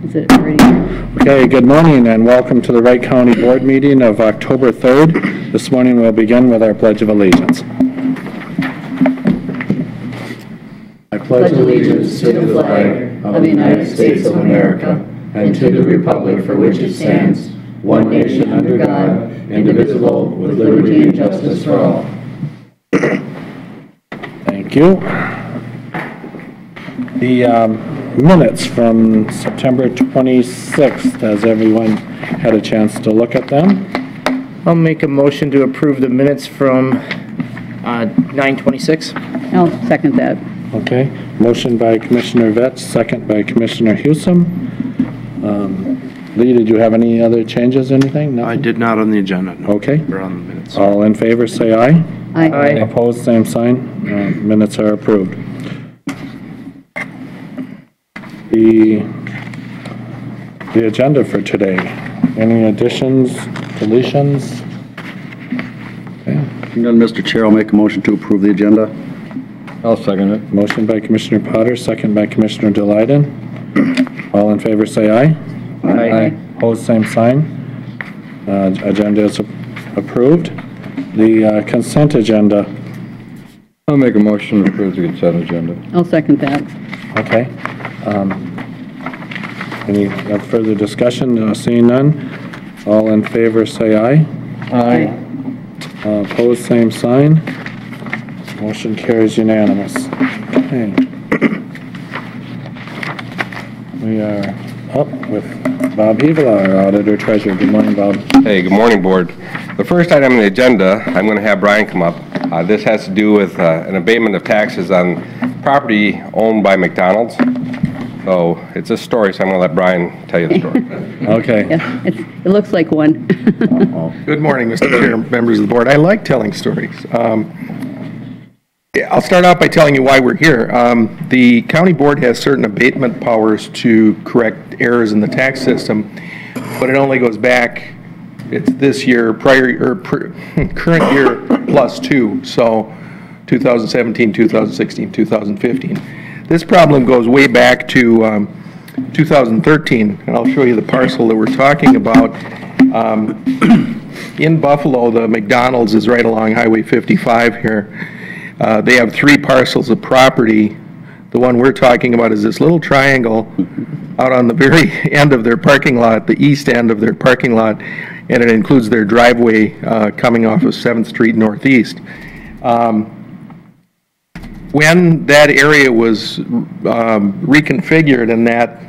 Is it already? Okay, good morning and welcome to the Wright County Board meeting of October 3rd. This morning we'll begin with our Pledge of Allegiance. I pledge allegiance to the flag of the United States of America and to the republic for which it stands, one nation under God, indivisible, with liberty and justice for all. Thank you. The minutes from September 26th. Has everyone had a chance to look at them? I'll make a motion to approve the minutes from 9/26. I'll second that. Okay. Motion by Commissioner Vetch, second by Commissioner Hewsome. Lee, did you have any other changes, anything? Nothing? I did not on the agenda. No. Okay. Or on the minutes. All in favor, say aye. Aye. Aye. Opposed, same sign. Minutes are approved. The agenda for today. Any additions, deletions? Okay. None, Mr. Chair, I'll make a motion to approve the agenda. I'll second it. Motion by Commissioner Potter, second by Commissioner Delyden. All in favor say aye. Aye. Opposed, same sign. Agenda is approved. The consent agenda. I'll make a motion to approve the consent agenda. I'll second that. Okay. Any further discussion? Seeing none. All in favor say aye. Aye. Opposed, same sign. Motion carries unanimous. Okay. We are up with Bob Hevelar, our Auditor Treasurer. Good morning, Bob. Hey, good morning, Board. The first item on the agenda, I'm going to have Brian come up. This has to do with an abatement of taxes on property owned by McDonald's. So it's a story, so I'm going to let Brian tell you the story. Okay. Yeah, it looks like one. Good morning, Mr. Chair, members of the board. I like telling stories. I'll start out by telling you why we're here. The county board has certain abatement powers to correct errors in the tax system, but it only goes back, it's this year, current year plus two, so 2017, 2016, 2015. This problem goes way back to 2013, and I'll show you the parcel that we're talking about. In Buffalo, the McDonald's is right along Highway 55 here. They have 3 parcels of property. The one we're talking about is this little triangle out on the very end of their parking lot, the east end of their parking lot, and it includes their driveway coming off of 7th Street Northeast. When that area was reconfigured and that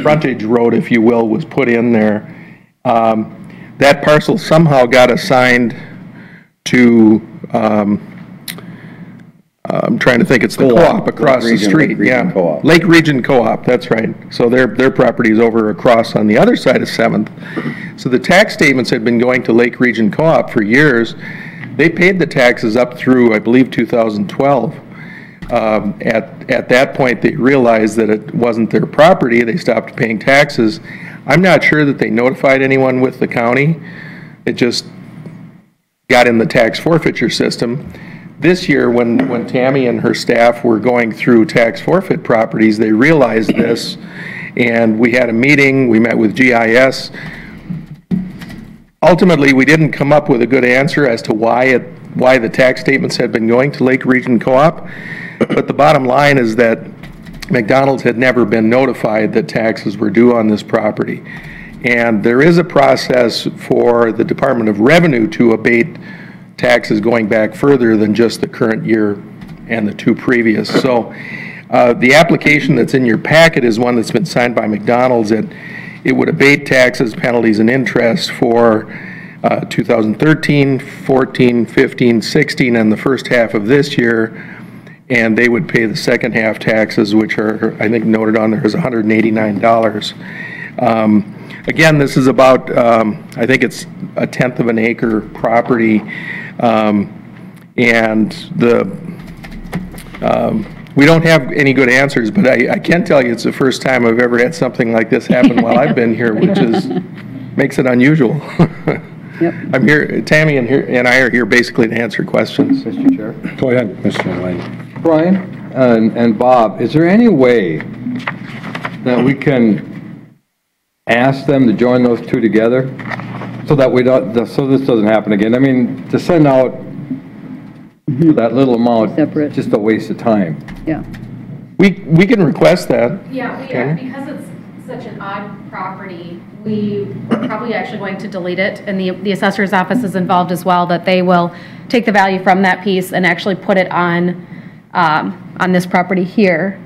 frontage road, if you will, was put in there, that parcel somehow got assigned to, I'm trying to think, it's the co-op across the street. Yeah, Lake Region Co-op, that's right. So their property is over across on the other side of 7th. So the tax statements had been going to Lake Region Co-op for years. They paid the taxes up through, I believe, 2012. At that point, they realized that it wasn't their property. They stopped paying taxes. I'm not sure that they notified anyone with the county. It just got in the tax forfeiture system. This year, when Tammy and her staff were going through tax forfeit properties, they realized this, and we had a meeting. We met with GIS. Ultimately, we didn't come up with a good answer as to why the tax statements had been going to Lake Region Co-op. But the bottom line is that McDonald's had never been notified that taxes were due on this property. And there is a process for the Department of Revenue to abate taxes going back further than just the current year and the 2 previous. So the application that's in your packet is one that's been signed by McDonald's. It would abate taxes, penalties, and interest for 2013, 14, 15, 16, and the first half of this year. And they would pay the second half taxes, which are, I think, noted on there as $189. Again, this is about, I think it's 1/10 of an acre property, and we don't have any good answers, but I can tell you it's the first time I've ever had something like this happen while I've been here, which makes it unusual. Yep. I'm here, Tammy and I are here basically to answer questions. Mr. Chair. Go ahead, Mr. Lane. Brian and Bob, is there any way that we can ask them to join those two together so that we don't, so this doesn't happen again. I mean, to send out that little amount, Separate. just a waste of time. Yeah. We can request that. Yeah, because it's such an odd property, we're probably actually going to delete it, and the assessor's office is involved as well, that they will take the value from that piece and actually put it on this property here,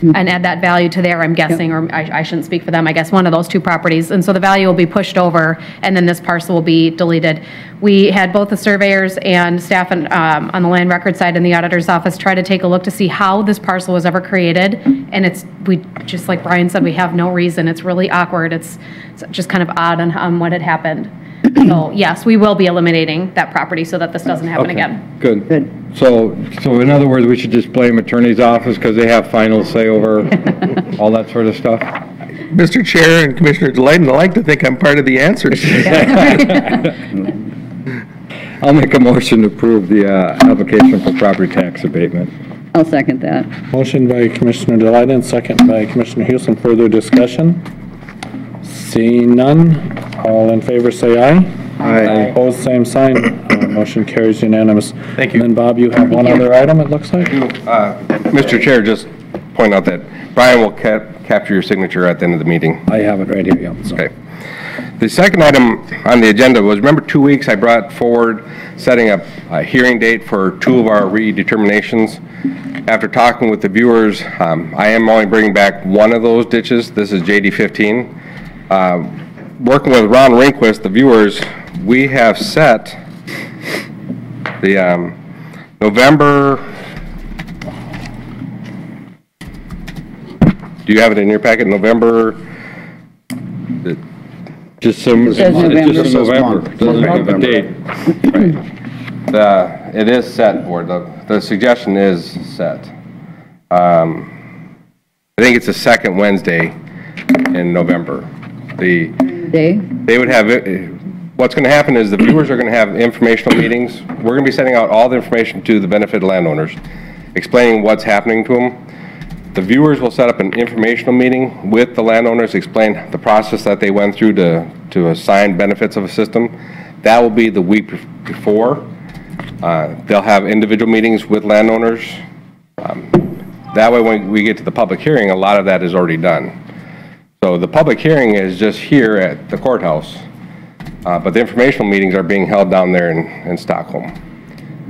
and add that value to there, I'm guessing, or I shouldn't speak for them, I guess one of those two properties. And so the value will be pushed over, and then this parcel will be deleted. We had both the surveyors and staff on the land record side in the auditor's office try to take a look to see how this parcel was ever created. And we just like Brian said, we have no reason. It's really awkward. It's just kind of odd on what had happened. So yes, we will be eliminating that property so that this doesn't happen Okay, again. Good. Good. So in other words, we should just blame attorney's office because they have final say over all that sort of stuff? Mr. Chair and Commissioner Delight, I like to think I'm part of the answer. I'll make a motion to approve the application for property tax abatement. I'll second that. Motion by Commissioner Delight and second by Commissioner Houston. Further discussion? Seeing none, all in favor say aye. Aye. Opposed, same sign. Motion carries unanimous. Thank you. And then Bob, you have one other item, it looks like? Mr. Chair, just point out that Brian will capture your signature at the end of the meeting. I have it right here, yeah. So. Okay. The second item on the agenda was, remember 2 weeks I brought forward setting up a hearing date for 2 of our redeterminations. After talking with the viewers, I am only bringing back one of those ditches. This is JD 15. Working with Ron Rehnquist, the viewers, we have set the November, do you have it in your packet? November, Just some, it's says November. just November. Doesn't have a date. it is set, Board. The suggestion is set. I think it's the second Wednesday in November. Day? They would have, what's going to happen is the viewers are going to have informational meetings. We're going to be sending out all the information to the benefited landowners, explaining what's happening to them. The viewers will set up an informational meeting with the landowners, explain the process that they went through to assign benefits of a system. That will be the week before. They'll have individual meetings with landowners. That way when we get to the public hearing, a lot of that is already done. So the public hearing is just here at the courthouse, but the informational meetings are being held down there in Stockholm.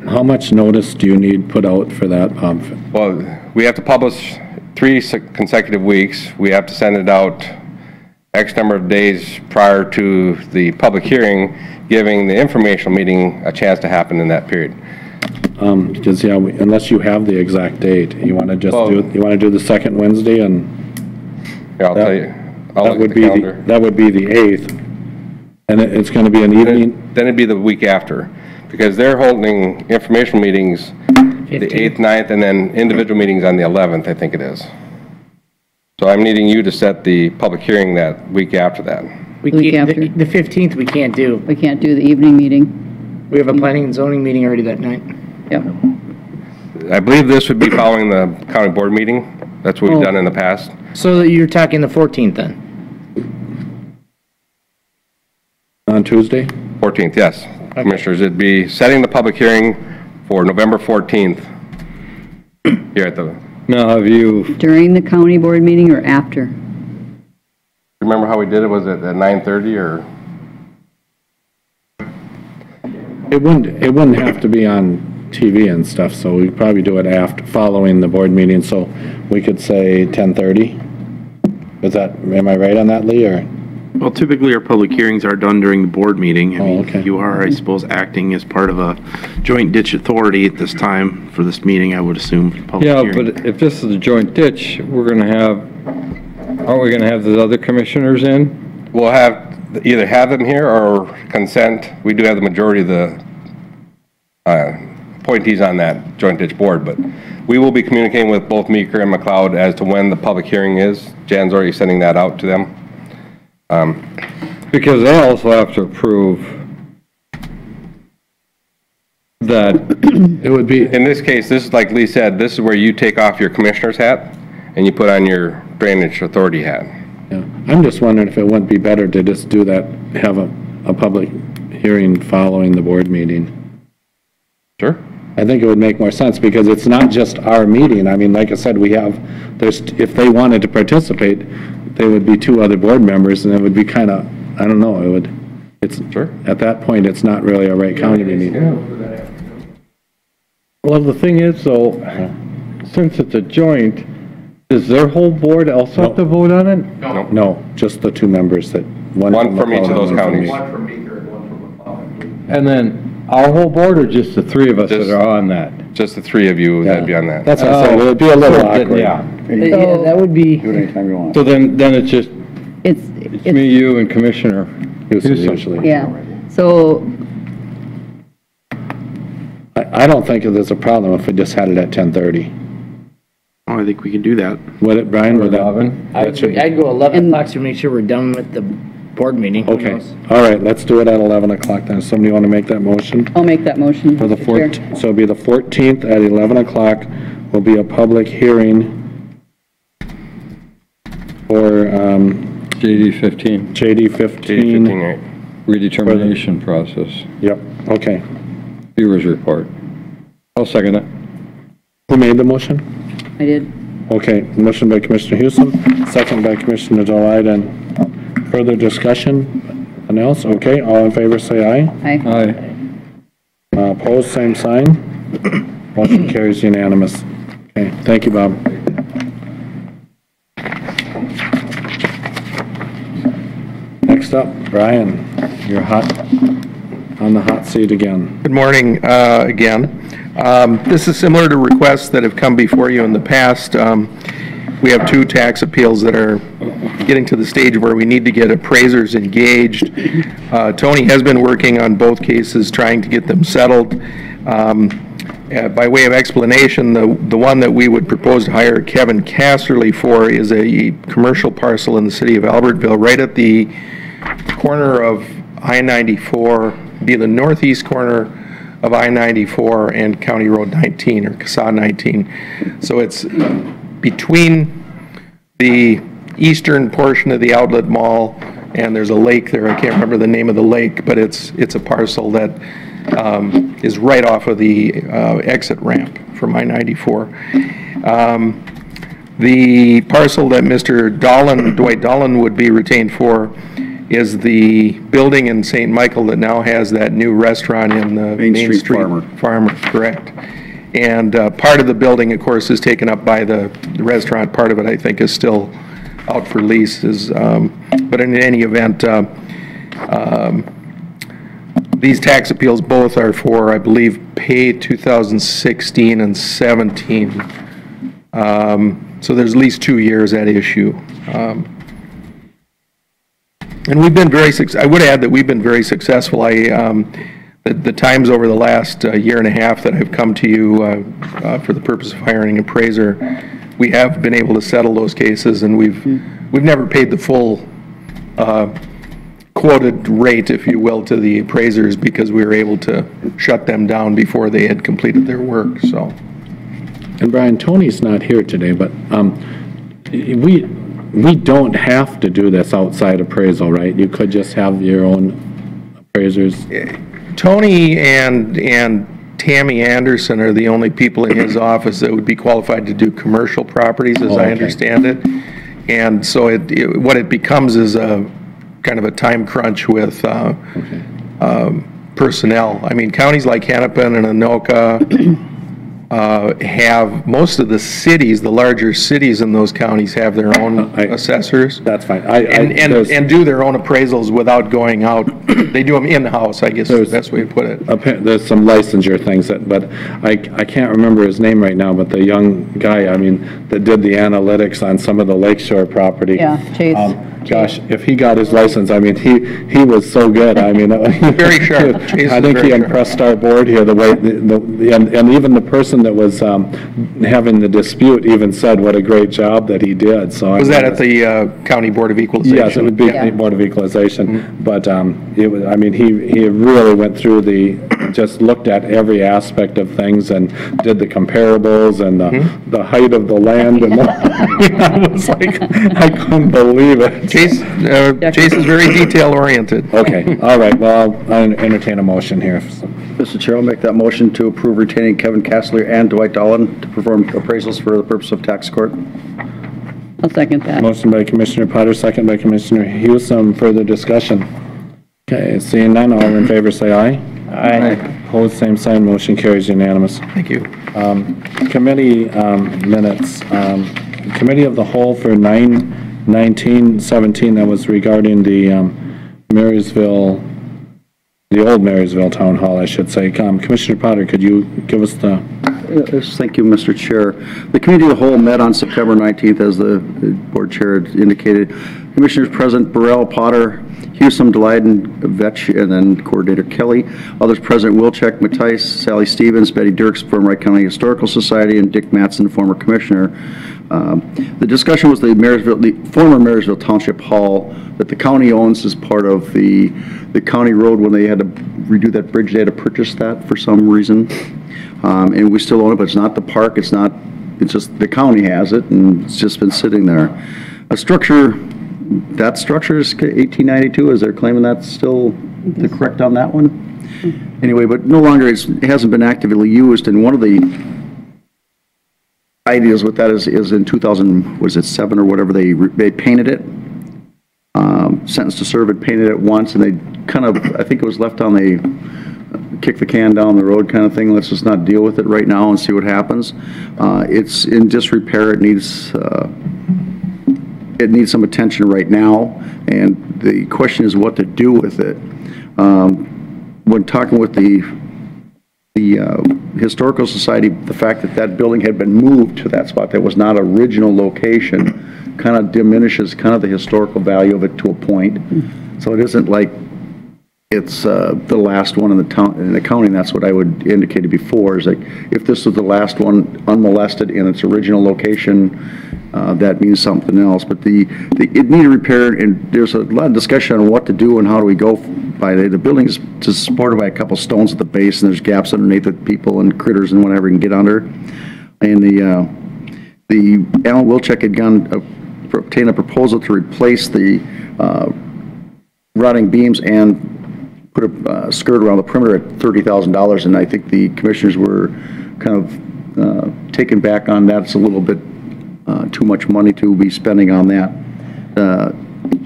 How much notice do you need put out for that, Bob? Well, we have to publish 3 consecutive weeks. We have to send it out X number of days prior to the public hearing, giving the informational meeting a chance to happen in that period. Because, yeah, unless you have the exact date, you want to just you want to do the second Wednesday and... Here, I'll tell you. I'll That look would at the be calendar. that would be the 8th, and it's going to be an evening. Then it'd be the week after, because they're holding informational meetings the 8th, 9th, and then individual meetings on the 11th, I think it is. So I'm needing you to set the public hearing that week after that. We Week can't, after. the 15th we can't do. We can't do the evening meeting. We have a planning and zoning meeting already that night. Yep. I believe this would be following the county board meeting. That's what we've done in the past. So you're talking the 14th then? On Tuesday? 14th, yes. Commissioners, it'd be setting the public hearing for November 14th here at the, Now, have you, During the county board meeting or after? remember how we did it? Was it at 9:30 or? It wouldn't have to be on TV and stuff, so we'd probably do it after, following the board meeting, so we could say 10:30. Is that, am I right on that, Lee, or? Well, typically our public hearings are done during the board meeting. I mean, okay. you are, I suppose, acting as part of a joint ditch authority at this time for this meeting, I would assume, for public yeah, hearing. but if this is a joint ditch, we're gonna have, aren't we gonna have the other commissioners in? We'll have, either have them here or consent. We do have the majority of the appointees on that joint ditch board, but we will be communicating with both Meeker and McLeod as to when the public hearing is. Jan's already sending that out to them. Because they also have to approve that, It would be, In this case, this is like Lee said, this is where you take off your commissioner's hat and you put on your drainage authority hat. yeah. I'm just wondering if it wouldn't be better to just do that, have a public hearing following the board meeting. Sure. I think it would make more sense, because it's not just our meeting. I mean, like I said, if they wanted to participate, they would be 2 other board members, and it would be kind of, I don't know, Sure. at that point, it's not really a Wright County meeting. Well, the thing is, though, since it's a joint, does their whole board also have to vote on it? No, just the 2 members that, One from each of those McClellan, counties. one from me. And then our whole board, or just the 3 of us that Just- are on that? Just the 3 of you that'd be on that. That's what I said, it would be a little So then, awkward. Yeah. Yeah, that would be, Do it anytime you want. So then it's just, It's, it's me, you, and Commissioner Houston. Usually. yeah. So, I don't think there's a problem if we just had it at 10:30. Oh, I think we can do that. Would it, Brian, would that? Robin? I'd go 11 o'clock to make sure we're done with the board meeting. Who Okay, knows? all right, let's do it at 11 o'clock then. Somebody want to make that motion? I'll make that motion. For the Mr. Chair. 14th, so it'll be the 14th at 11 o'clock will be a public hearing for JD 15, JD 15, 15. right? redetermination process, Yep, okay. viewers report. I'll second it. Who made the motion? I did. Okay, motion by Commissioner Houston, second by Commissioner Deloitte, and further discussion? Anything else? Okay, all in favor say aye. Aye. Aye. Opposed, same sign. Motion carries unanimous. Okay, thank you, Bob. Next up, Brian, you're hot, on the hot seat again. Good morning, again. This is similar to requests that have come before you in the past. We have 2 tax appeals that are getting to the stage where we need to get appraisers engaged. Tony has been working on both cases, trying to get them settled. By way of explanation, the one that we would propose to hire Kevin Casserly for is a commercial parcel in the city of Albertville, right at the corner of I-94, be the northeast corner of I-94 and County Road 19, or CSA 19. So it's between the eastern portion of the outlet mall, and there's a lake there. I can't remember the name of the lake, but it's a parcel that is right off of the exit ramp from I-94. The parcel that Mr. Dwight Dolan would be retained for is the building in St. Michael that now has that new restaurant in the Main Street Farmer, correct. And part of the building, of course, is taken up by the restaurant. Part of it, I think, is still out for lease. But in any event, these tax appeals both are for, I believe, pay 2016 and 17. So there's at least 2 years at issue. And we've been very I would add that we've been very successful. The times over the last year and a half that I've come to you for the purpose of hiring an appraiser, we have been able to settle those cases, and we've never paid the full quoted rate, if you will, to the appraisers, because we were able to shut them down before they had completed their work. So, And Brian, Tony's not here today, but we don't have to do this outside appraisal, right? You could just have your own appraisers. Tony and Tammy Anderson are the only people in his office that would be qualified to do commercial properties, as I understand it. And so what it becomes is a kind of a time crunch with personnel. I mean, counties like Hennepin and Anoka have, most of the cities, the larger cities in those counties have their own assessors. That's fine. And do their own appraisals without going out. They do them in-house, I guess is the best way to put it. There's some licensure things but I can't remember his name right now, but the young guy, I mean, that did the analytics on some of the lakeshore property. Yeah, Chase. Gosh, if he got his license, I mean, he was so good. I mean, Very sharp. Chase I is think very he sharp. impressed our board here, the way, and even the person that was having the dispute even said what a great job that he did, so. Was that at the County Board of Equalization? Yes, it would be Yeah. Board of Equalization, but it was, I mean, he really went through the just looked at every aspect of things and did the comparables and the height of the land, and I was like, I couldn't believe it. Chase is very detail-oriented. Okay, all right, well, I'll entertain a motion here. Mr. Chair, I'll make that motion to approve retaining Kevin Castler and Dwight Dolan to perform appraisals for the purpose of tax court. I'll second that. Motion by Commissioner Potter, second by Commissioner Hughes. Some further discussion? Okay, seeing none, all in favor say aye. Aye. Opposed, same sign, motion carries unanimous. Thank you. Committee minutes. Committee of the whole for 9/19/17, that was regarding the Marysville, the old Marysville Town Hall, I should say. Commissioner Potter, could you give us the... Yes, thank you, Mr. Chair. The Committee of the Whole met on September 19th, as the Board Chair had indicated. Commissioners present, Burrell, Potter, Hewsome, Delyden, Vetch, and then Coordinator Kelly. Others present, Wilczek, Mattice, Sally Stevens, Betty Dirks from Wright County Historical Society, and Dick Mattson, former commissioner. The discussion was the former Marysville Township Hall that the county owns as part of the county road. When they had to redo that bridge, they had to purchase that for some reason. And we still own it, but it's not the park, it's just the county has it, and it's just been sitting there. That structure is 1892, is they're claiming that's still correct on that one? Anyway, but no longer, it hasn't been actively used, and one of the ideas with that is in 2007 or whatever, they painted it, sentenced to serve it, painted it once, and they kind of, I think it was left on the kick the can down the road kind of thing. Let's just not deal with it right now and see what happens. It's in disrepair. It needs some attention right now, and the question is what to do with it. When talking with the Historical Society, the fact that building had been moved to that spot that was not original location kind of diminishes kind of the historical value of it to a point. So it isn't like it's the last one in the county, and that's what I would indicated before, is like if this was the last one unmolested in its original location, that means something else. But it needed repair, and there's a lot of discussion on what to do and how do we go by it. The building is just supported by a couple stones at the base, and there's gaps underneath that people and critters and whatever can get under. And the Alan Wilczek had obtained a proposal to replace the rotting beams and put a skirt around the perimeter at $30,000, and I think the commissioners were kind of taken back on that. It's a little bit too much money to be spending on that.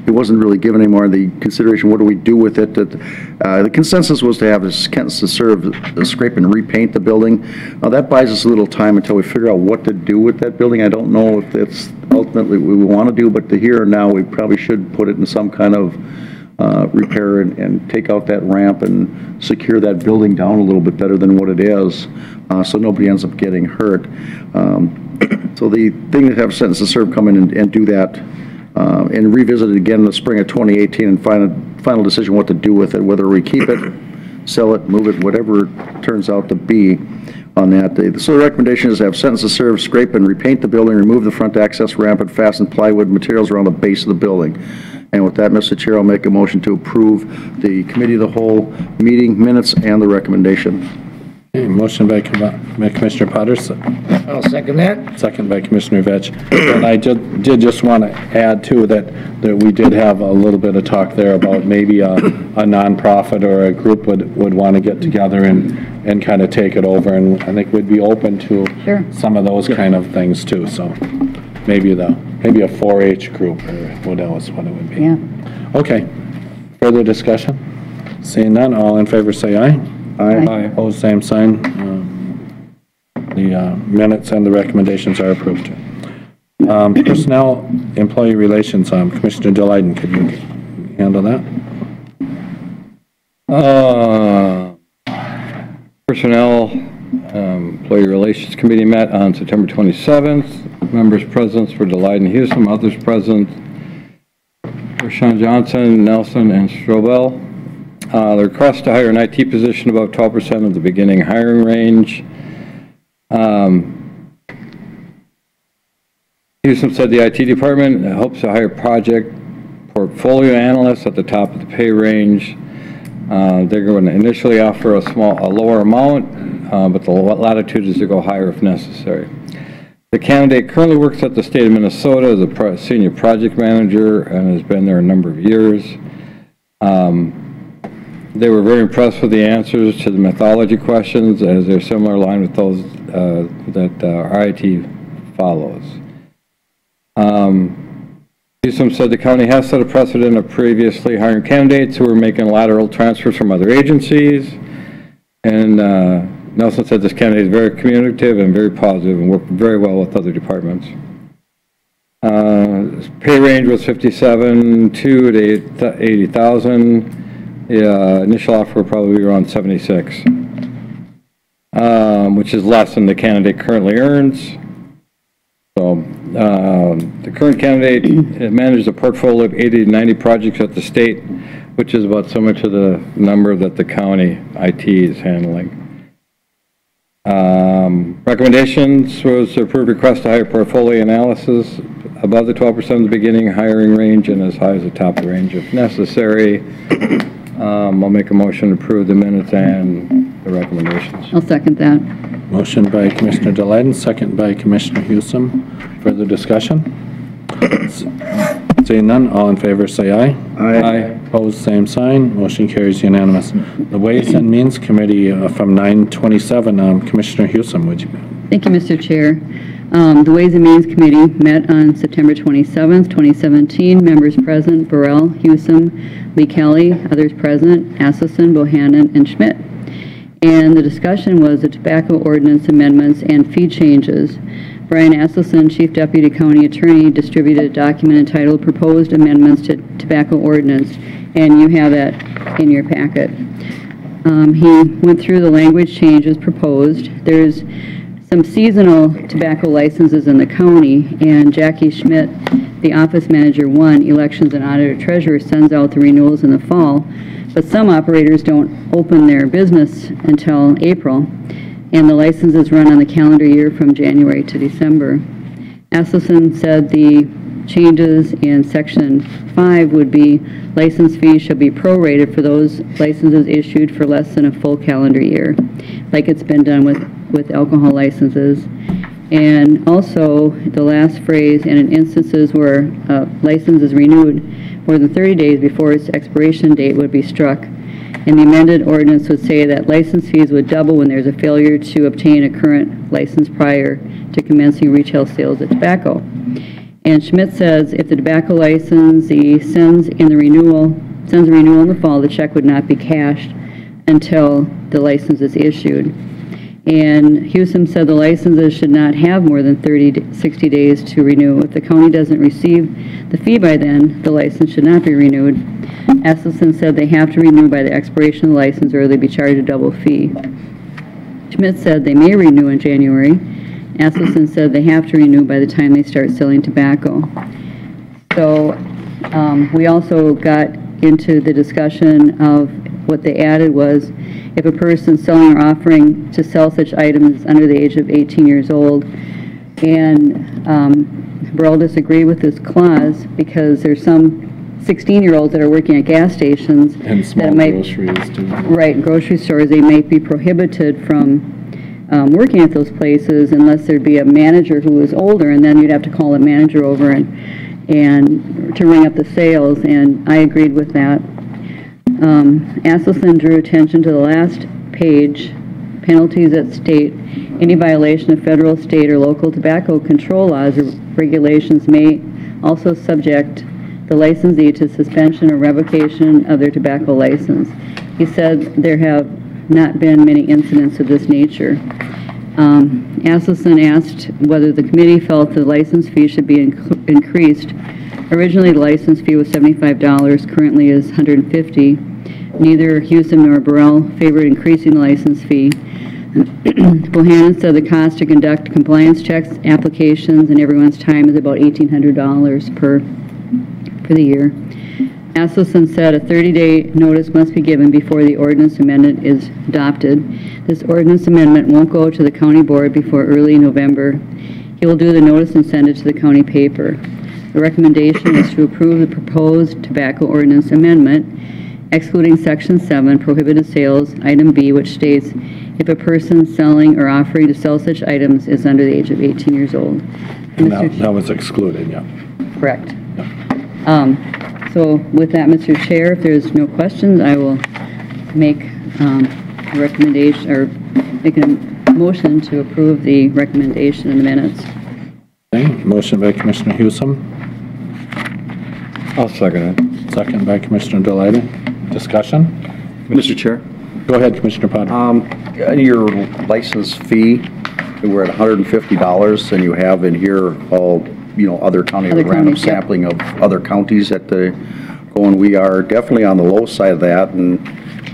It wasn't really given any more of the consideration, what do we do with it? The consensus was to have this to serve, scrape and repaint the building. That buys us a little time until we figure out what to do with that building. I don't know if that's ultimately what we want to do, but the here and now, we probably should put it in some kind of repair and take out that ramp and secure that building down a little bit better than what it is, so nobody ends up getting hurt. So the thing to have sentence to serve come in and do that, and revisit it again in the spring of 2018 and find a final decision what to do with it, whether we keep it, sell it, move it, whatever it turns out to be on that day. So the recommendation is to have sentence to serve, scrape and repaint the building, remove the front access ramp, and fasten plywood materials around the base of the building. And with that, Mr. Chair, I'll make a motion to approve the Committee of the Whole meeting minutes and the recommendation. Okay, motion by Commissioner Potter, I'll second that. second by Commissioner Vetch. And I did just want to add too that we did have a little bit of talk there about maybe a nonprofit or a group would want to get together and kind of take it over, and I think we'd be open to some of those kind of things too. So maybe a 4-H group or what else, what it would be. Yeah. Okay. Further discussion? Seeing none, all in favor say aye. Aye. Opposed, same sign. The minutes and the recommendations are approved. Personnel, Employee Relations, Commissioner Delyden, could you handle that? Personnel, Employee Relations Committee met on September 27th. Members present were Delyden, Hewsome, others present were Sean Johnson, Nelson, and Strobel. The request to hire an IT position above 12% of the beginning hiring range. Hewsome said the IT department hopes to hire project portfolio analysts at the top of the pay range. They're going to initially offer a lower amount, but the latitude is to go higher if necessary. The candidate currently works at the state of Minnesota as a senior project manager and has been there a number of years. They were very impressed with the answers to the methodology questions, as they're similar line with those that RIT follows. Newsom said the county has set a precedent of previously hiring candidates who were making lateral transfers from other agencies. And Nelson said this candidate is very communicative and very positive and worked very well with other departments. Pay range was $57,200 to $80,000. The initial offer would probably be around $76,000, which is less than the candidate currently earns. So the current candidate manages a portfolio of 80 to 90 projects at the state, which is about similar to the number that the county IT is handling. Recommendations was to approve request to hire portfolio analysis above the 12% of the beginning hiring range and as high as the top of the range if necessary. I'll make a motion to approve the minutes and the recommendations. I'll second that. Motion by Commissioner Delighten, second by Commissioner Hewsome. Further discussion? Seeing none, all in favor say aye. Aye. Opposed, same sign. Motion carries unanimous. The Ways and Means Committee from 9/27, Commissioner Hewsome, would you? Thank you, Mr. Chair. The Ways and Means Committee met on September 27th, 2017. Members present, Burrell, Hewsome, Lee Kelly, others present, Asselson, Bohannon, and Schmidt. And the discussion was the tobacco ordinance amendments and fee changes. Brian Asselson, Chief Deputy County Attorney, distributed a document entitled Proposed Amendments to Tobacco Ordinance, and you have that in your packet. He went through the language changes proposed. There's some seasonal tobacco licenses in the county, and Jackie Schmidt, the Office Manager 1, Elections and Auditor Treasurer, sends out the renewals in the fall, but some operators don't open their business until April, and the licenses run on the calendar year from January to December. Asselson said the changes in Section 5 would be license fees shall be prorated for those licenses issued for less than a full calendar year, like it's been done with alcohol licenses. And also, the last phrase, and in instances where a license is renewed more than 30 days before its expiration date, would be struck. And the amended ordinance would say that license fees would double when there's a failure to obtain a current license prior to commencing retail sales of tobacco. And Schmidt says if the tobacco licensee sends a renewal in the fall, the check would not be cashed until the license is issued. And Hewsome said the licenses should not have more than 60 days to renew. If the county doesn't receive the fee by then, the license should not be renewed. Asselson said they have to renew by the expiration of the license or they'd be charged a double fee. Schmidt said they may renew in January. Asselson said they have to renew by the time they start selling tobacco. So we also got into the discussion of what they added was if a person selling or offering to sell such items is under the age of 18 years old. And Burrell disagreed with this clause because there's some 16-year-olds that are working at gas stations. And small groceries too. Right, grocery stores, they might be prohibited from working at those places unless there'd be a manager who was older, and then you'd have to call a manager over and to ring up the sales, and I agreed with that. Asselson drew attention to the last page, penalties at state. Any violation of federal, state, or local tobacco control laws or regulations may also subject the licensee to suspension or revocation of their tobacco license. He said there have not been many incidents of this nature. Asselson asked whether the committee felt the license fee should be increased. Originally, the license fee was $75, currently is $150. Neither Hewsome nor Burrell favored increasing the license fee. Bohannon said the cost to conduct compliance checks, applications, and everyone's time is about $1,800 for the year. Asselson said a 30-day notice must be given before the ordinance amendment is adopted. This ordinance amendment won't go to the county board before early November. He will do the notice and send it to the county paper. The recommendation is to approve the proposed tobacco ordinance amendment. excluding Section 7, prohibited sales, item B, which states, if a person selling or offering to sell such items is under the age of 18 years old. And that was excluded, yeah. Correct. So with that, Mr. Chair, if there's no questions, I will make a recommendation, or make a motion to approve the recommendation in the minutes. Okay, motion by Commissioner Hewsome, I'll second it. second by Commissioner Delighted. Discussion? Mr. Chair? Go ahead, Commissioner Potter. Your license fee, we're at $150, and you have in here all, other county, Other random counties, yep. sampling of other counties at the, going, we are definitely on the low side of that, and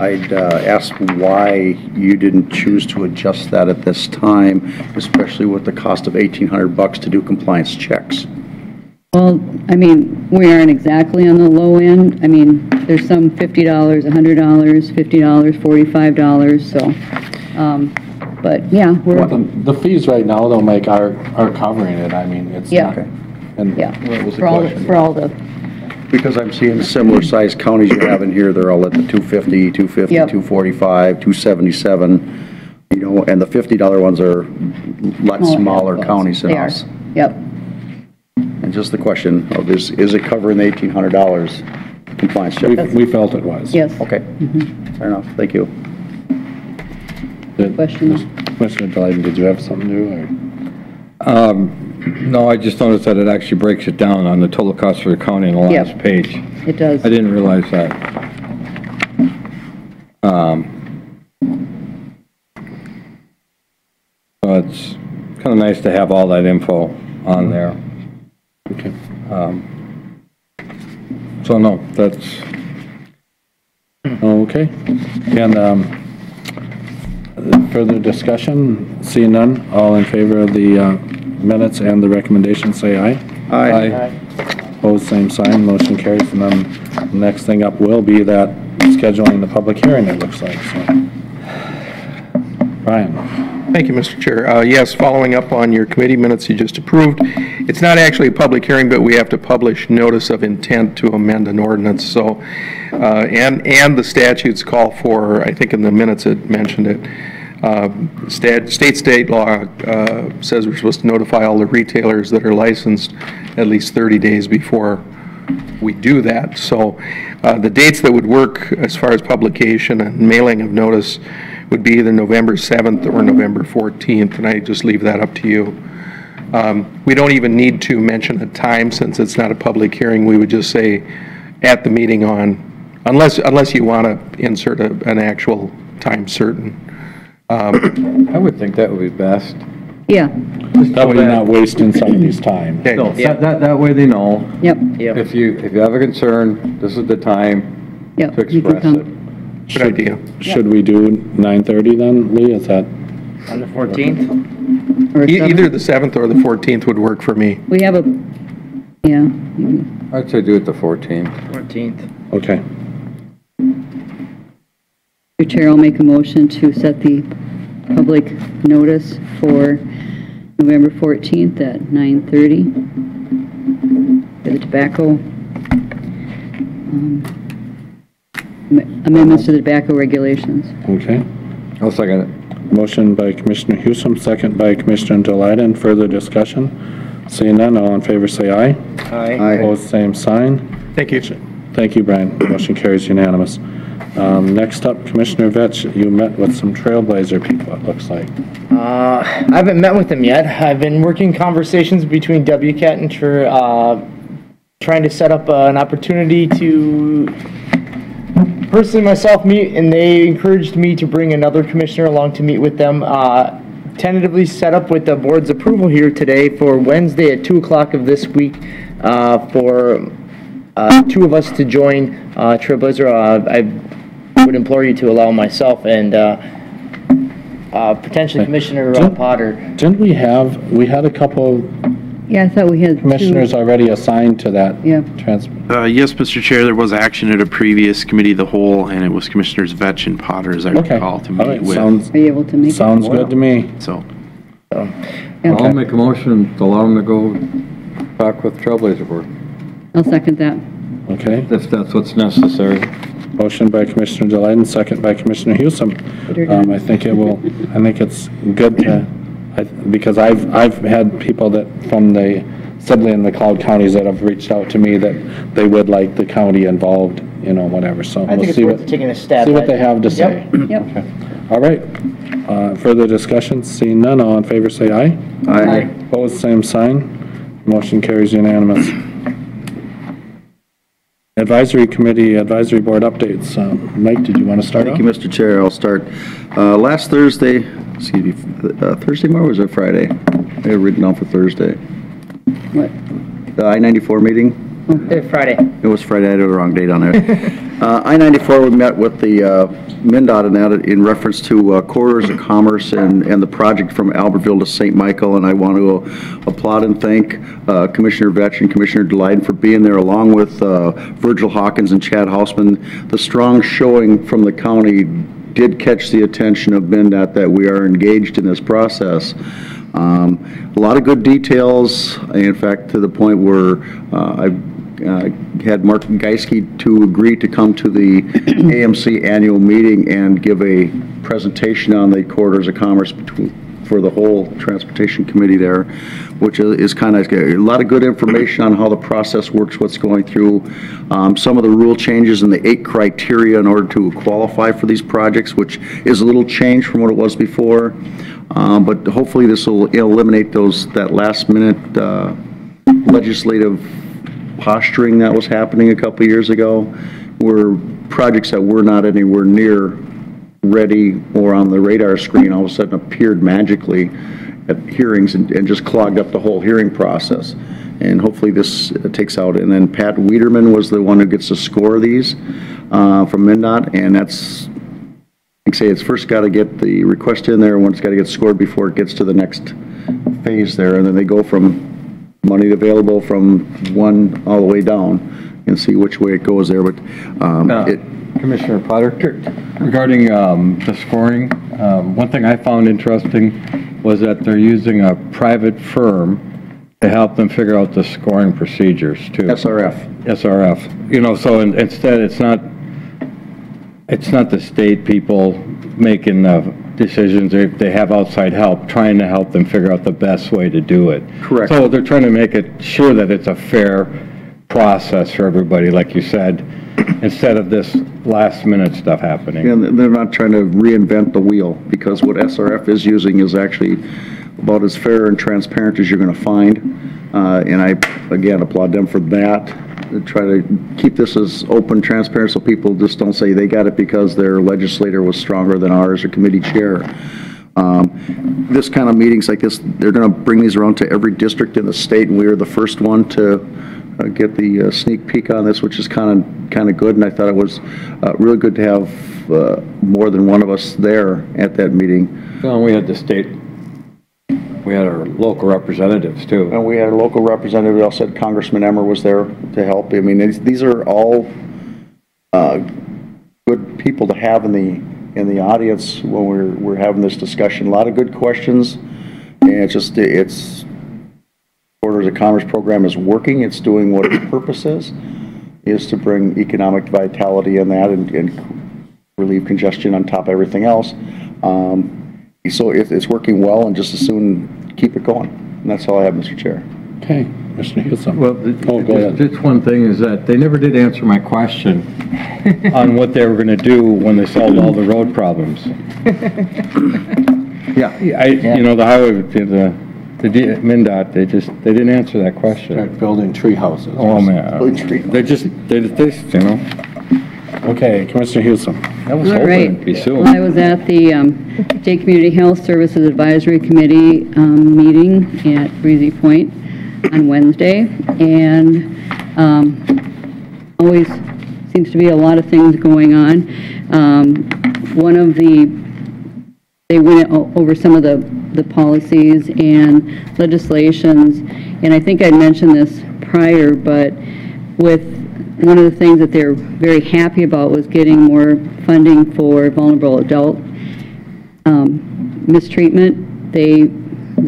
I'd ask why you didn't choose to adjust that at this time, especially with the cost of $1,800 to do compliance checks. Well, I mean, we aren't exactly on the low end. I mean, there's some $50, $100, $50, $45, so, but yeah, we're, The fees right now, though, Mike, are covering it. I mean, it's. Yeah. Okay. And yeah, what was the for all, question? for all the, Because I'm seeing similar sized counties you have in here, they're all at the 250, 250, Yep. 245, 277, and the $50 ones are a lot smaller counties than they are. us. Yep. And just the question of is it covering the $1,800 compliance check? We felt it was. Yes. Okay, fair enough, thank you. Questions? Commissioner Delighted, did you have something to, or? No, I just noticed that it actually breaks it down on the total cost for the county on the Yep. last page. It does. I didn't realize that. So it's kind of nice to have all that info on there. Okay. So no, that's, Okay. And further discussion? Seeing none, all in favor of the minutes and the recommendation, say aye. I, Opposed, same sign, motion carries. And then the next thing up will be that scheduling the public hearing, it looks like, so. Brian? Thank you, Mr. Chair. Yes, following up on your committee minutes you just approved, it's not actually a public hearing, but we have to publish notice of intent to amend an ordinance. So, and the statutes call for, I think in the minutes it mentioned it, state law says we're supposed to notify all the retailers that are licensed at least 30 days before we do that. So the dates that would work as far as publication and mailing of notice would be either November 7th or November 14th, and I just leave that up to you. We don't even need to mention a time since it's not a public hearing. We would just say at the meeting on, unless you want to insert an actual time certain. I would think that would be best. Yeah. That way you're not wasting somebody's time. Okay. No, that way they know. Yep. If you have a concern, this is the time Yep. to You can express come. it. Good idea. Should we do 9:30 then, Lee? Is that? On the 14th? Or Either 7th. the 7th or the 14th would work for me. We have a, yeah. I'd say do it the 14th. 14th. Okay. Your chair will make a motion to set the public notice for November 14th at 9:30 for the tobacco, amendments to the tobacco regulations. Okay. I'll second it. Motion by Commissioner Hewsome, second by Commissioner Delighted. Further discussion? Seeing none, all in favor say aye. Aye. Opposed, same sign. Thank you. Thank you, Brian. Motion carries unanimous. Next up, Commissioner Vetch, you met with some Trailblazer people, it looks like. I haven't met with them yet. I've been working conversations between WCAT and trying to set up an opportunity to personally myself meet, and they encouraged me to bring another commissioner along to meet with them. Tentatively set up with the board's approval here today for Wednesday at 2 o'clock of this week for two of us to join Trailblazer. I would implore you to allow myself and potentially Commissioner Potter. Didn't we had a couple Yeah, I thought we had commissioners already assigned to that? Yeah. Yes, Mr. Chair, there was action at a previous committee of the whole, and it was Commissioners Vetch and Potter, as I Okay. recall, to All meet right, with. Are you able to make it? sounds good to me. So, Yeah. I'll make a motion to allow them to go talk with Trailblazer Board, I'll second that. Okay. if that's what's necessary. Motion by Commissioner Deline, second by Commissioner Hewsome. I think it's good to, because I've had people that from the Sibley and McLeod counties that have reached out to me that they would like the county involved, you know, whatever, so I think we'll it's see worth taking a stab see at what they it. have to say. Yep. Okay. All right. Further discussion, seeing none, all in favor say aye. Aye. Opposed, same sign. Motion carries unanimous. Advisory Committee, Advisory Board updates. Mike, did you want to start off? Thank you, Mr. Chair. I'll start. Last Thursday, excuse me, Thursday more, or was it Friday? I had it written down for Thursday. What? The I-94 meeting? Friday. It was Friday, I had the wrong date on there. I-94, we met with the MnDOT and that in reference to corridors of commerce and the project from Albertville to St. Michael, and I want to applaud and thank Commissioner Vetch and Commissioner Delight for being there, along with Virgil Hawkins and Chad Hausman. The strong showing from the county did catch the attention of MnDOT that we are engaged in this process. A lot of good details, in fact, to the point where I had Mark Geiske to agree to come to the AMC annual meeting and give a presentation on the corridors of commerce for the whole transportation committee there, which is kind of a lot of good information on how the process works, what's going through, some of the rule changes and the 8 criteria in order to qualify for these projects, which is a little change from what it was before. But hopefully this will eliminate that last minute legislative posturing that was happening a couple of years ago, where projects that were not anywhere near ready or on the radar screen all of a sudden appeared magically at hearings and just clogged up the whole hearing process. And hopefully this takes out. And then Pat Wiederman was the one who gets to score these from MnDOT, and that's, like I say, it's first got to get the request in there, and it's got to get scored before it gets to the next phase there, and then they go from money available from 1 all the way down and see which way it goes there. But Commissioner Potter, regarding the scoring, one thing I found interesting was that they're using a private firm to help them figure out the scoring procedures too. SRF. You know, so instead it's not the state people making the decisions. They have outside help trying to help them figure out the best way to do it. Correct. So they're trying to make it sure that it's a fair process for everybody, like you said, instead of this last minute stuff happening. And they're not trying to reinvent the wheel, because what SRF is using is actually about as fair and transparent as you're going to find. And I, again, applaud them for that. Try to keep this as open, transparent, so people just don't say they got it because their legislator was stronger than ours or committee chair. This kind of meetings like this, they're going to bring these around to every district in the state, and we were the first one to get the sneak peek on this, which is kind of good. And I thought it was really good to have more than one of us there at that meeting. Well, we had the state. We had our local representatives too. And we had a local representative. We also had Congressman Emmer was there to help. I mean, these are all good people to have in the audience when we're having this discussion. A lot of good questions, and it's Corridors of Commerce program is working. It's doing what its purpose is to bring economic vitality in that and relieve congestion on top of everything else. So it's working well, and just as soon keep it going. And that's all I have, Mr. Chair. Okay, Mr. Hewsome. Well, go ahead. just one thing is that they never did answer my question on what they were going to do when they solved all the road problems. You know, the highway, the MnDOT, they didn't answer that question. Start building tree houses. Oh man, they you know. Okay, Commissioner Hewsome. I was All hoping right. it'd be soon. Well, I was at the State Community Health Services Advisory Committee meeting at Breezy Point on Wednesday, and always seems to be a lot of things going on. They went over some of the policies and legislations, and I think I mentioned this prior, but with one of the things that they're very happy about was getting more funding for vulnerable adult mistreatment. The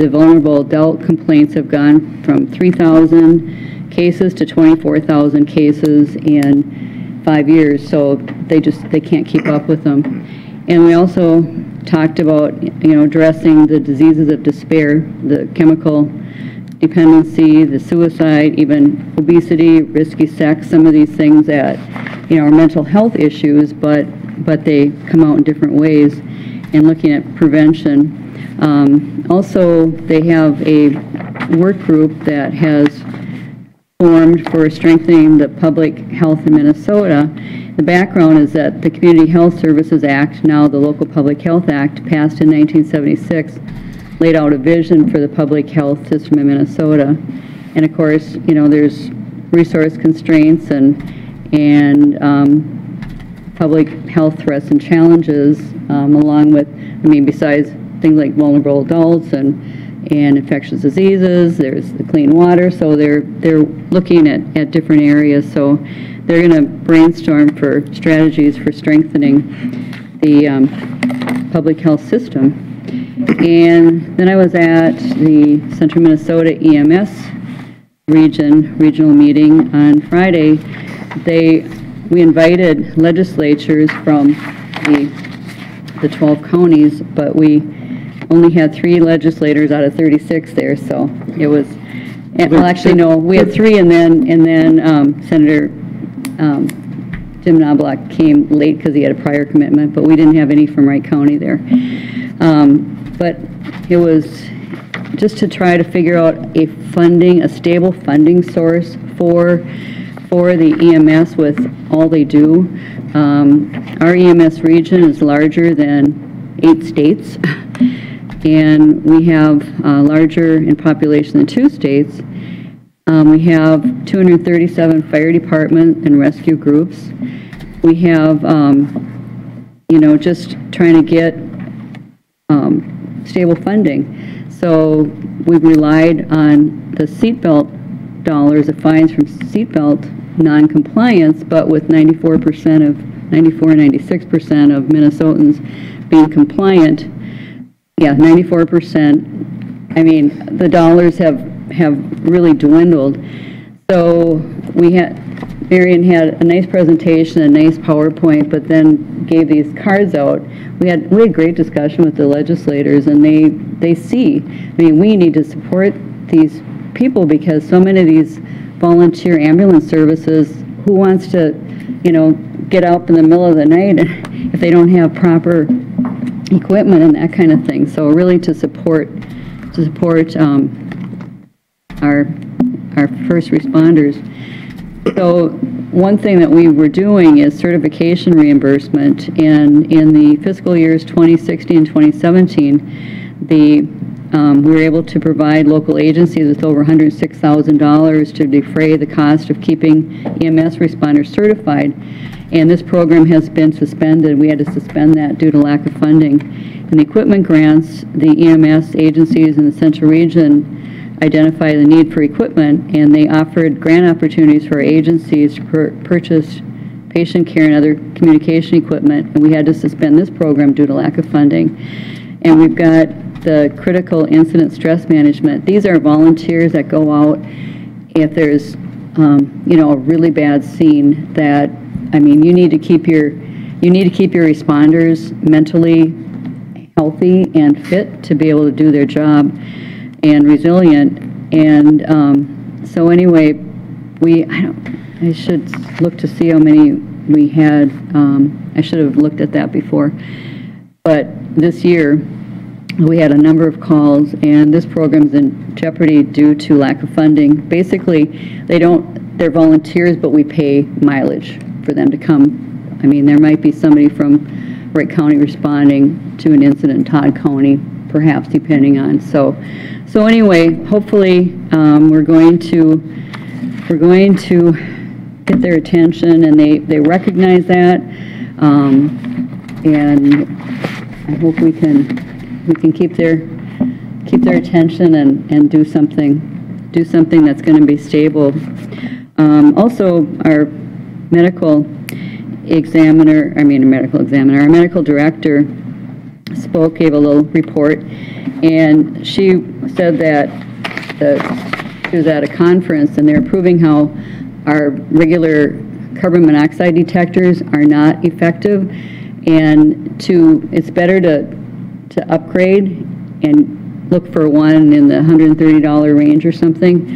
vulnerable adult complaints have gone from 3,000 cases to 24,000 cases, and 5 years, so they can't keep up with them. And we also talked about, addressing the diseases of despair, the chemical dependency, the suicide, even obesity, risky sex, some of these things that, are mental health issues, but they come out in different ways, and looking at prevention. Also, they have a work group that has formed for strengthening the public health in Minnesota. The background is that the Community Health Services Act, now the Local Public Health Act, passed in 1976, laid out a vision for the public health system in Minnesota. And of course, there's resource constraints and public health threats and challenges, along with, besides things like vulnerable adults and infectious diseases, there's the clean water, so they're looking at different areas. So they're going to brainstorm for strategies for strengthening the public health system. And then I was at the Central Minnesota EMS regional meeting on Friday. We invited legislatures from the 12 counties, but we only had 3 legislators out of 36 there, so it was, well, actually, no, we had 3, and then Senator Jim Knobloch came late because he had a prior commitment, but we didn't have any from Wright County there. But it was just to try to figure out a stable funding source for the EMS with all they do. Our EMS region is larger than 8 states, and we have larger in population than 2 states. We have 237 fire department and rescue groups. We have, just trying to get stable funding. So we've relied on the seatbelt dollars, the fines from seatbelt non-compliance, but with 94 and 96% of Minnesotans being compliant, yeah, 94%, the dollars have really dwindled. So Marion had a nice presentation, a nice PowerPoint, but then gave these cards out. We had great discussion with the legislators, and they see, we need to support these people because so many of these volunteer ambulance services, who wants to, get up in the middle of the night if they don't have proper equipment and that kind of thing. So really to support our first responders. So one thing that we were doing is certification reimbursement, and in the fiscal years 2016 and 2017, we were able to provide local agencies with over $106,000 to defray the cost of keeping EMS responders certified. And this program has been suspended. We had to suspend that due to lack of funding. In the equipment grants, the EMS agencies in the Central Region identified the need for equipment, and they offered grant opportunities for agencies to purchase patient care and other communication equipment, and we had to suspend this program due to lack of funding. And we've got the critical incident stress management. These are volunteers that go out if there's, a really bad scene that, you need to keep your responders mentally healthy and fit to be able to do their job and resilient. And so anyway, I should look to see how many we had. I should have looked at that before. But this year, we had a number of calls, and this program's in jeopardy due to lack of funding. Basically, they're volunteers, but we pay mileage for them to come. There might be somebody from Wright County responding to an incident in Todd County, perhaps, depending on. So anyway, hopefully, we're going to get their attention, and they recognize that, and I hope we can keep their attention and do something that's going to be stable. Also, our medical director gave a little report, and she said that she was at a conference, and they're proving how our regular carbon monoxide detectors are not effective, and it's better to upgrade and look for one in the $130 range or something.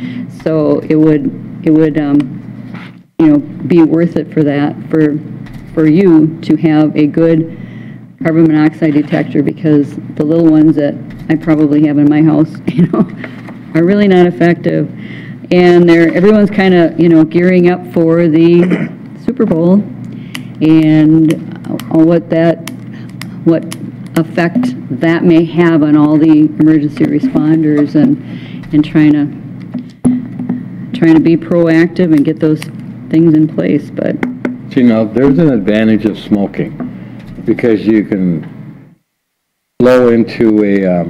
So it would be worth it for that, for you to have a good carbon monoxide detector, because the little ones that I probably have in my house, are really not effective. And everyone's kind of, gearing up for the Super Bowl and what effect that may have on all the emergency responders, and trying to be proactive and get those things in place. But there's an advantage of smoking, because you can blow into a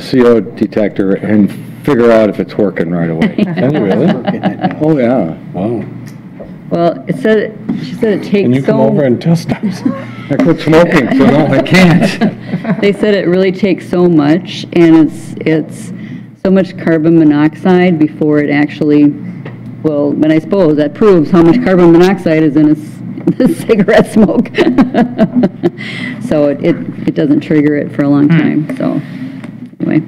CO detector and figure out if it's working right away. Can you really? Oh, yeah. Wow. Well, she said it takes Can you come over and test us? I quit smoking, so no, I can't. They said it really takes so much, and it's so much carbon monoxide before it actually, well, and I suppose that proves how much carbon monoxide is in a cigarette smoke. So it doesn't trigger it for a long time. So anyway,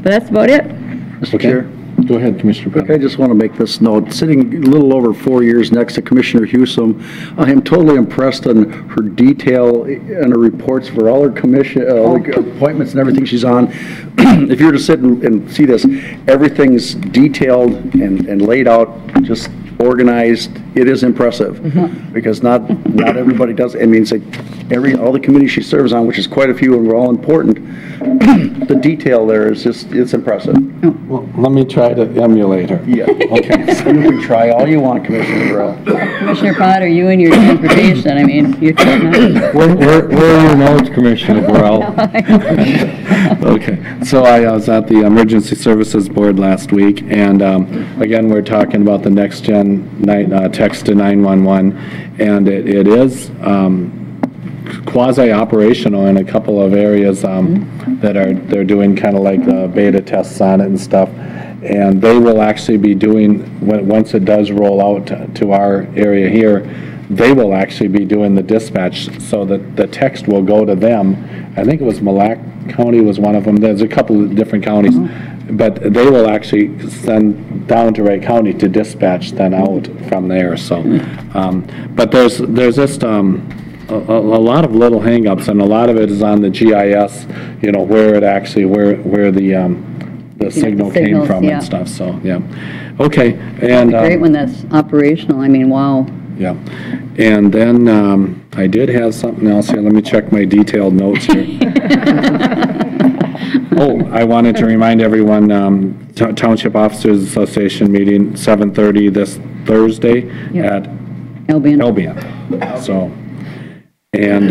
but that's about it. Mr. Chair. Go ahead, Commissioner Pell. I just want to make this note. Sitting a little over 4 years next to Commissioner Hewsome, I am totally impressed on her detail and her reports for all her all the appointments and everything she's on. If you were to sit and see this, everything's detailed and laid out, just organized. It is impressive, because not everybody does. I mean, it's like all the committees she serves on, which is quite a few, and we're all important. The detail there is it's impressive. Well, let me try to emulate her. Yeah. Okay. You can try all you want, Commissioner Burrell. Commissioner Potter, you and your transportation, I mean, you're Where are your notes, Commissioner Burrell? Okay, so I was at the Emergency Services Board last week, and again, we're talking about the next-gen text to 911, and it is quasi-operational in a couple of areas that they're doing kind of like beta tests on it and stuff. And they will actually be doing, once it does roll out to our area here, they will actually be doing the dispatch, so that the text will go to them. I think it was Mille Lacs County was one of them. There's a couple of different counties, but they will actually send down to Wright County to dispatch then out from there. So, but there's just a lot of little hangups, and a lot of it is on the GIS. Where it actually where the signal came from and stuff. So yeah, okay. And great when that's operational. I mean, wow. Yeah, and then I did have something else here. Let me check my detailed notes here. Oh, I wanted to remind everyone, Township Officers Association meeting, 7:30 this Thursday at Albion. So, and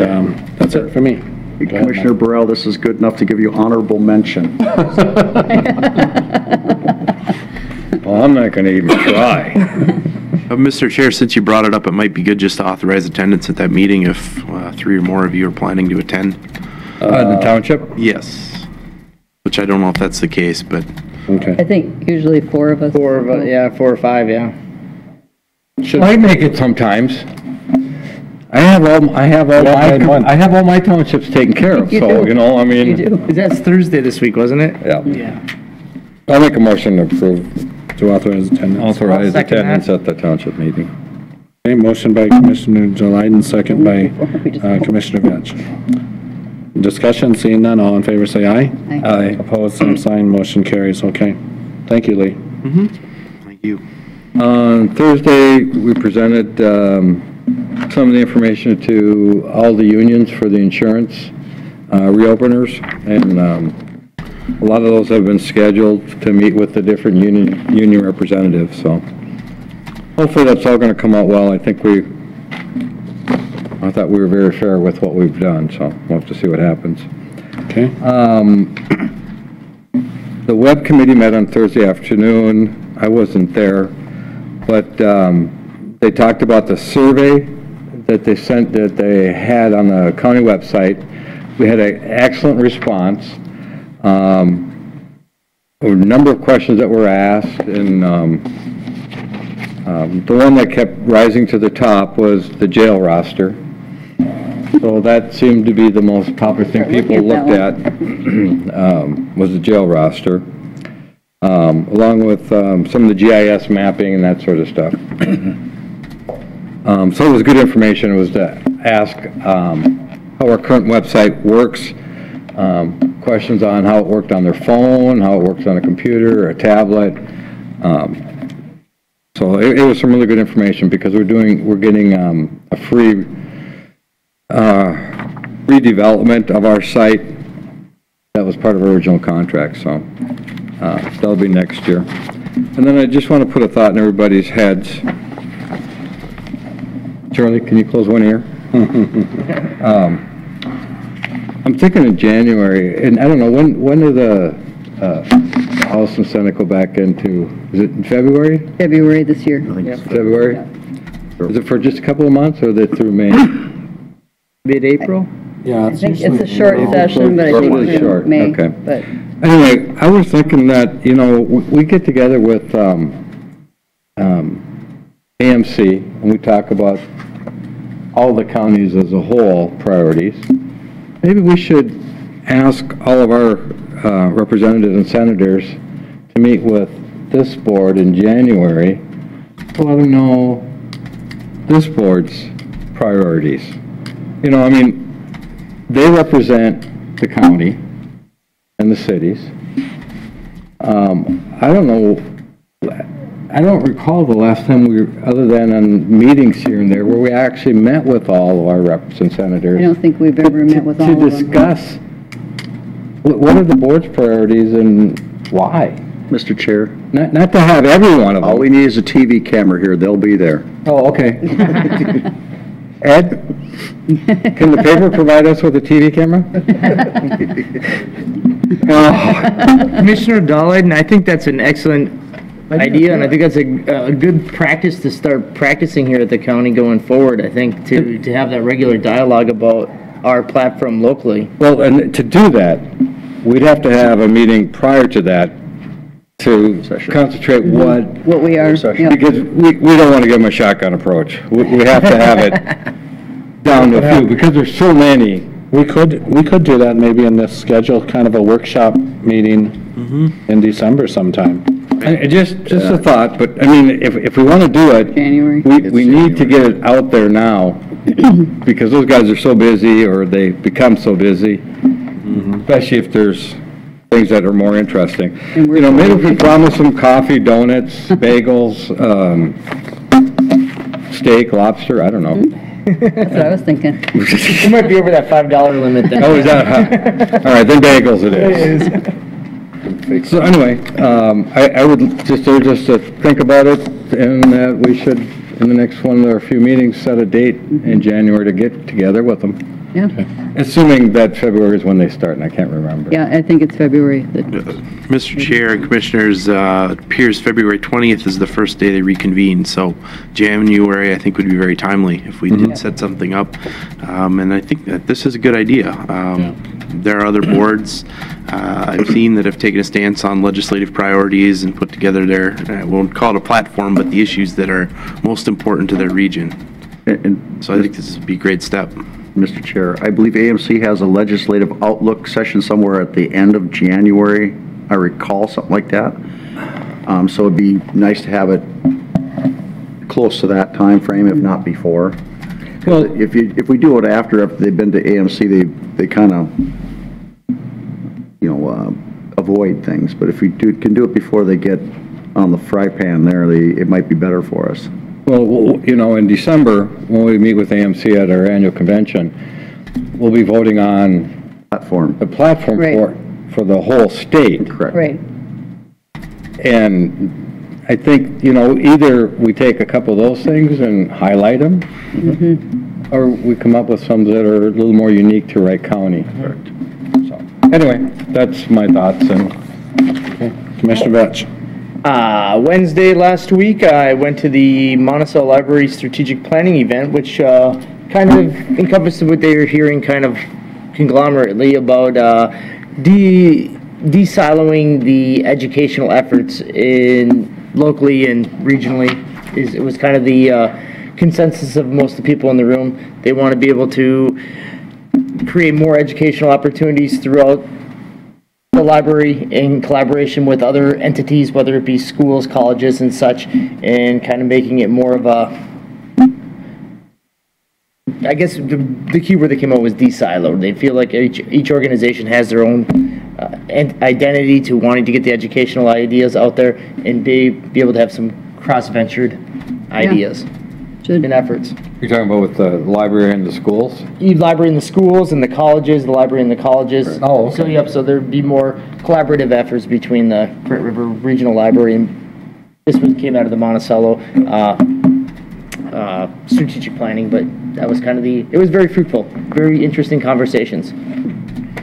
that's it for me. Commissioner Burrell, this is good enough to give you honorable mention. Well, I'm not going to even try. Mr. Chair, since you brought it up, it might be good just to authorize attendance at that meeting if 3 or more of you are planning to attend. The township? Yes. Which I don't know if that's the case, but. Okay. I think usually 4 of us. 4 or 5, yeah. I make it sometimes. I have all my townships taken care of, so, I mean. You do. That's Thursday this week, wasn't it? Yeah. Yeah. I'll make a motion to approve. To authorize attendance. Authorize attendance at the township meeting. Okay, motion by Commissioner Joliden, second by Commissioner Vetch. Discussion, seeing none, all in favor say aye. Aye. Opposed, same sign, motion carries. Okay. Thank you, Lee. Thank you. On Thursday, we presented some of the information to all the unions for the insurance reopeners, and a lot of those have been scheduled to meet with the different union representatives, so hopefully that's all going to come out well. I thought we were very fair with what we've done, so we'll have to see what happens. Okay. The web committee met on Thursday afternoon. I wasn't there, but they talked about the survey that they had on the county website. We had an excellent response. A number of questions that were asked, and The one that kept rising to the top was the jail roster. So that seemed to be the most popular thing people looked at, was the jail roster, along with some of the GIS mapping and that sort of stuff. So it was good information. It was to ask how our current website works, questions on how it worked on their phone, how it works on a computer or a tablet. So it was some really good information because we're getting a free redevelopment of our site. That was part of our original contract, so that'll be next year. And then I just want to put a thought in everybody's heads. Charlie, can you close one ear? I'm thinking in January, and I don't know, when do the House and Senate go back into, is it in February? February this year. February? Is it for just a couple of months, or is it through May? Mid-April? Yeah, I think it's a short session, but I think Really it's short, May. okay. But Anyway, I was thinking that, we get together with AMC, and we talk about all the counties as a whole priorities. Maybe we should ask all of our representatives and senators to meet with this board in January to let them know this board's priorities. They represent the county and the cities. I don't recall the last time other than on meetings here and there, where we actually met with all of our reps and senators. I don't think we've ever met with all of them. To discuss what are the board's priorities and why. Mr. Chair, Not to have every one of them. all we need is a TV camera here. They'll be there. Oh, okay. Ed, can the paper provide us with a TV camera? Commissioner Dahlhead, I think that's an excellent idea, and I think that's a good practice to start practicing here at the county going forward. I think to have that regular dialogue about our platform locally. Well, and to do that, we'd have to have a meeting prior to that to concentrate what we are. Yeah. because we don't want to give them a shotgun approach. We have to have it down to a few, because there's so many. We could do that maybe in this schedule, kind of a workshop meeting in December sometime. And just a thought, but if we want to do it, January. we need to get it out there now, because those guys are so busy, or they become so busy, especially if there's things that are more interesting. Maybe if we promise them coffee, donuts, bagels, steak, lobster, I don't know. That's what I was thinking. You might be over that $5 limit then. Oh, is that, all right, then bagels it is. So anyway, I would just to think about it, and that we should, in the next one or a few meetings, set a date in January to get together with them. Yeah. Assuming that February is when they start, and I can't remember. Yeah, I think it's February. Mr. Chair and Commissioners, it appears February 20th is the first day they reconvene, so January, I think, would be very timely if we did set something up. And I think that this is a good idea. There are other boards I've seen that have taken a stance on legislative priorities and put together their, I won't call it a platform, but the issues that are most important to their region. And So I think this would be a great step. Mr. Chair, I believe AMC has a legislative outlook session somewhere at the end of January. I recall something like that. So it'd be nice to have it close to that time frame, if not before. Well, if we do it after they've been to AMC, they kind of, avoid things. But if we can do it before they get on the fry pan there, it might be better for us. Well, in December, when we meet with AMC at our annual convention, we'll be voting on the platform Right. for the whole state. Correct. Right. And I think, either we take a couple of those things and highlight them, or we come up with some that are a little more unique to Wright County. Correct. So, anyway, that's my thoughts. And Commissioner Vetch. Wednesday last week, I went to the Monticello Library Strategic Planning event, which kind of encompassed what they were hearing kind of conglomerately about de-siloing the educational efforts locally and regionally. it was kind of the consensus of most of the people in the room. They want to be able to create more educational opportunities throughout the library in collaboration with other entities, whether it be schools, colleges, and such, and kind of making it more of a, I guess the key word that came out was de-siloed. They feel like each organization has their own identity to wanting to get the educational ideas out there and be able to have some cross-ventured ideas and efforts. You're talking about with the library and the schools? The library in the schools and the colleges, the library in the colleges. Oh, okay. So, yep, so there'd be more collaborative efforts between the Great River Regional Library, and this one came out of the Monticello strategic planning, but that was kind of it was very fruitful, very interesting conversations.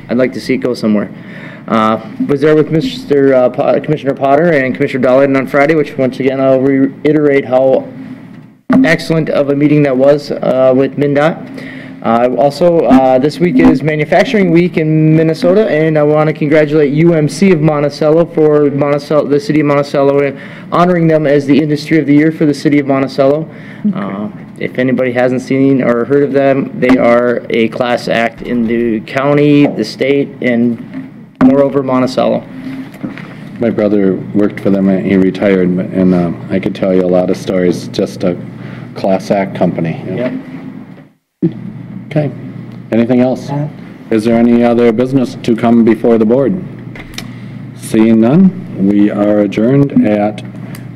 I'd like to see it go somewhere. Was there with Commissioner Potter and Commissioner Dahlin on Friday, which once again I'll reiterate how excellent of a meeting that was with MnDOT. Also, this week is Manufacturing Week in Minnesota, and I want to congratulate UMC of Monticello for the city of Monticello, honoring them as the Industry of the Year for the city of Monticello. If anybody hasn't seen or heard of them, they are a class act in the county, the state, and moreover, Monticello. My brother worked for them and he retired, and I could tell you a lot of stories, just a class act company. Yep. Okay. Anything else? Is there any other business to come before the board? Seeing none, we are adjourned at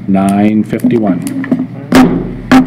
9:51.